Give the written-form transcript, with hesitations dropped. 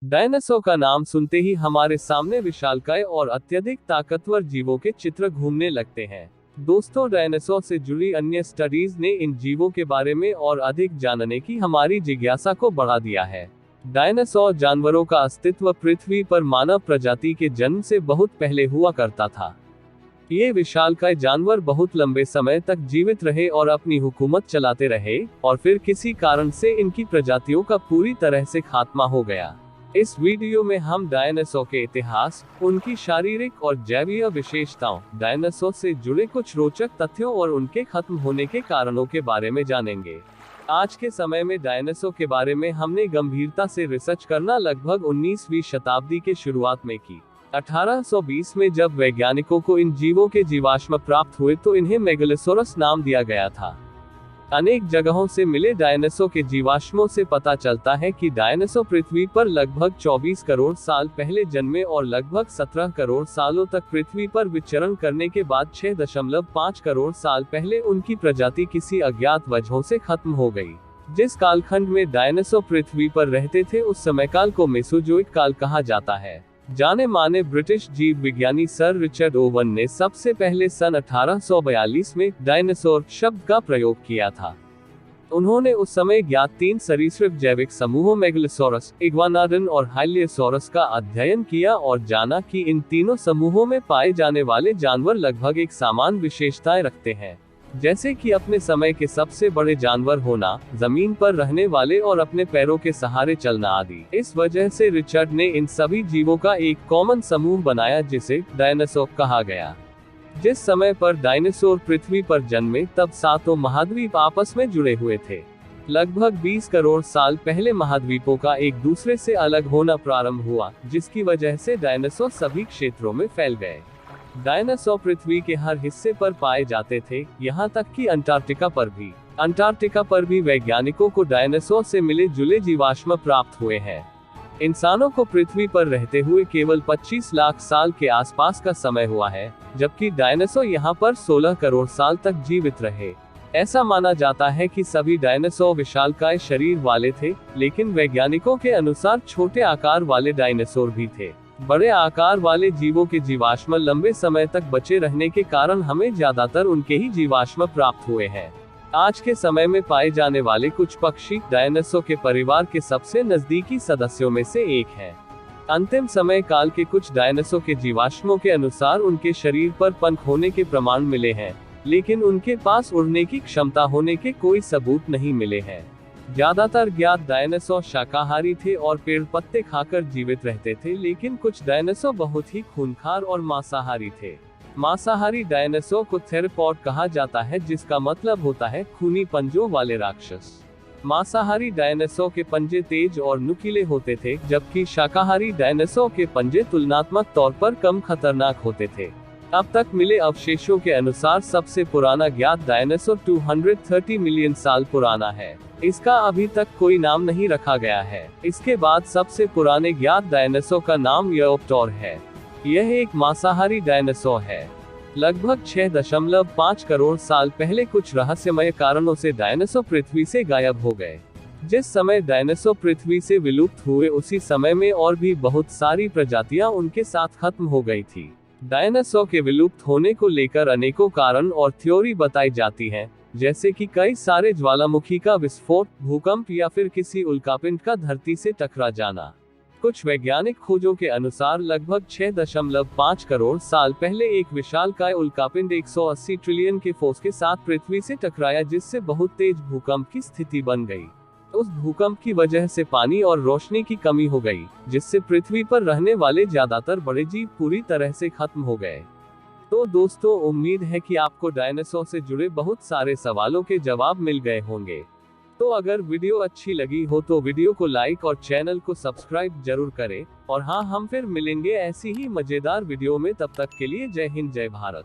Dinosaur का नाम सुनते ही हमारे सामने विशालकाय और अत्यधिक ताकतवर जीवों के चित्र घूमने लगते हैं। दोस्तों, डायनासोर से जुड़ी अन्य स्टडीज ने इन जीवों के बारे में और अधिक जानने की हमारी जिज्ञासा को बढ़ा दिया है। डायनासोर जानवरों का अस्तित्व पृथ्वी पर मानव प्रजाति के जन्म से बहुत पहले हुआ करता था। ये विशालकाय जानवर बहुत लंबे समय तक जीवित रहे और अपनी हुकूमत चलाते रहे, और फिर किसी कारण से इनकी प्रजातियों का पूरी तरह से खात्मा हो गया। इस वीडियो में हम डायनासोर के इतिहास, उनकी शारीरिक और जैवीय विशेषताओं, डायनासोर से जुड़े कुछ रोचक तथ्यों और उनके खत्म होने के कारणों के बारे में जानेंगे। आज के समय में डायनासोर के बारे में हमने गंभीरता से रिसर्च करना लगभग 19वीं शताब्दी के शुरुआत में की। 1820 में जब वैज्ञानिकों को इन जीवों के जीवाश्म प्राप्त हुए तो इन्हें मेगालोसोरस नाम दिया गया था। अनेक जगहों से मिले डायनासोर के जीवाश्मों से पता चलता है कि डायनासोर पृथ्वी पर लगभग 24 करोड़ साल पहले जन्मे और लगभग 17 करोड़ सालों तक पृथ्वी पर विचरण करने के बाद 6.5 करोड़ साल पहले उनकी प्रजाति किसी अज्ञात वजहों से खत्म हो गई। जिस कालखंड में डायनासोर पृथ्वी पर रहते थे उस समय काल को मेसोजोइक काल कहा जाता है। जाने माने ब्रिटिश जीव विज्ञानी सर रिचर्ड ओवन ने सबसे पहले सन 1842 में डायनासोर शब्द का प्रयोग किया था। उन्होंने उस समय ज्ञात 3 सरीसृप जैविक समूहों मेगालोसोरस, इग्वानाडन और हाइलियोसोरस का अध्ययन किया और जाना कि इन तीनों समूहों में पाए जाने वाले जानवर लगभग एक समान विशेषताएं रखते हैं, जैसे कि अपने समय के सबसे बड़े जानवर होना, जमीन पर रहने वाले और अपने पैरों के सहारे चलना आदि। इस वजह से रिचर्ड ने इन सभी जीवों का एक कॉमन समूह बनाया जिसे डायनासोर कहा गया। जिस समय पर डायनासोर पृथ्वी पर जन्मे तब 7 महाद्वीप आपस में जुड़े हुए थे। लगभग 20 करोड़ साल पहले महाद्वीपों का एक दूसरे से अलग होना प्रारंभ हुआ, जिसकी वजह से डायनासोर सभी क्षेत्रों में फैल गए। डायनासोर पृथ्वी के हर हिस्से पर पाए जाते थे, यहाँ तक कि अंटार्कटिका पर भी वैज्ञानिकों को डायनासोर से मिले जुले जीवाश्म प्राप्त हुए हैं। इंसानों को पृथ्वी पर रहते हुए केवल 25 लाख साल के आसपास का समय हुआ है, जबकि डायनासोर यहाँ पर 16 करोड़ साल तक जीवित रहे। ऐसा माना जाता है कि सभी डायनासोर विशालकाय शरीर वाले थे, लेकिन वैज्ञानिकों के अनुसार छोटे आकार वाले डायनासोर भी थे। बड़े आकार वाले जीवों के जीवाश्म लंबे समय तक बचे रहने के कारण हमें ज्यादातर उनके ही जीवाश्म प्राप्त हुए हैं। आज के समय में पाए जाने वाले कुछ पक्षी डायनासोर के परिवार के सबसे नजदीकी सदस्यों में से एक हैं। अंतिम समय काल के कुछ डायनासोर के जीवाश्मों के अनुसार उनके शरीर पर पंख होने के प्रमाण मिले हैं, लेकिन उनके पास उड़ने की क्षमता होने के कोई सबूत नहीं मिले हैं। ज्यादातर ज्ञात डायनासोर शाकाहारी थे और पेड़ पत्ते खाकर जीवित रहते थे, लेकिन कुछ डायनासोर बहुत ही खूंखार और मांसाहारी थे। मांसाहारी डायनासोर को थेरोपॉड कहा जाता है, जिसका मतलब होता है खूनी पंजों वाले राक्षस। मांसाहारी डायनासोर के पंजे तेज और नुकीले होते थे, जबकि शाकाहारी डायनासोर के पंजे तुलनात्मक तौर पर कम खतरनाक होते थे। अब तक मिले अवशेषों के अनुसार सबसे पुराना ज्ञात डायनासोर 230 मिलियन साल पुराना है। इसका अभी तक कोई नाम नहीं रखा गया है। इसके बाद सबसे पुराने ज्ञात डायनासोर का नाम यूरोप्टर है। यह एक मांसाहारी डायनासोर है। लगभग 6.5 करोड़ साल पहले कुछ रहस्यमय कारणों से डायनासोर पृथ्वी से गायब हो गए। जिस समय डायनासोर पृथ्वी से विलुप्त हुए उसी समय में और भी बहुत सारी प्रजातियां उनके साथ खत्म हो गई थी। डायनासोर के विलुप्त होने को लेकर अनेकों कारण और थ्योरी बताई जाती हैं, जैसे कि कई सारे ज्वालामुखी का विस्फोट, भूकंप या फिर किसी उल्कापिंड का धरती से टकरा जाना। कुछ वैज्ञानिक खोजों के अनुसार लगभग 6.5 करोड़ साल पहले एक विशालकाय उल्कापिंड 180 ट्रिलियन के फोर्स के साथ पृथ्वी से टकराया, जिससे बहुत तेज भूकंप की स्थिति बन गई। उस भूकंप की वजह से पानी और रोशनी की कमी हो गई, जिससे पृथ्वी पर रहने वाले ज्यादातर बड़े जीव पूरी तरह से खत्म हो गए। तो दोस्तों, उम्मीद है कि आपको डायनासोर से जुड़े बहुत सारे सवालों के जवाब मिल गए होंगे। तो अगर वीडियो अच्छी लगी हो तो वीडियो को लाइक और चैनल को सब्सक्राइब जरूर करें। और हाँ, हम फिर मिलेंगे ऐसी ही मजेदार वीडियो में। तब तक के लिए जय हिंद, जय भारत।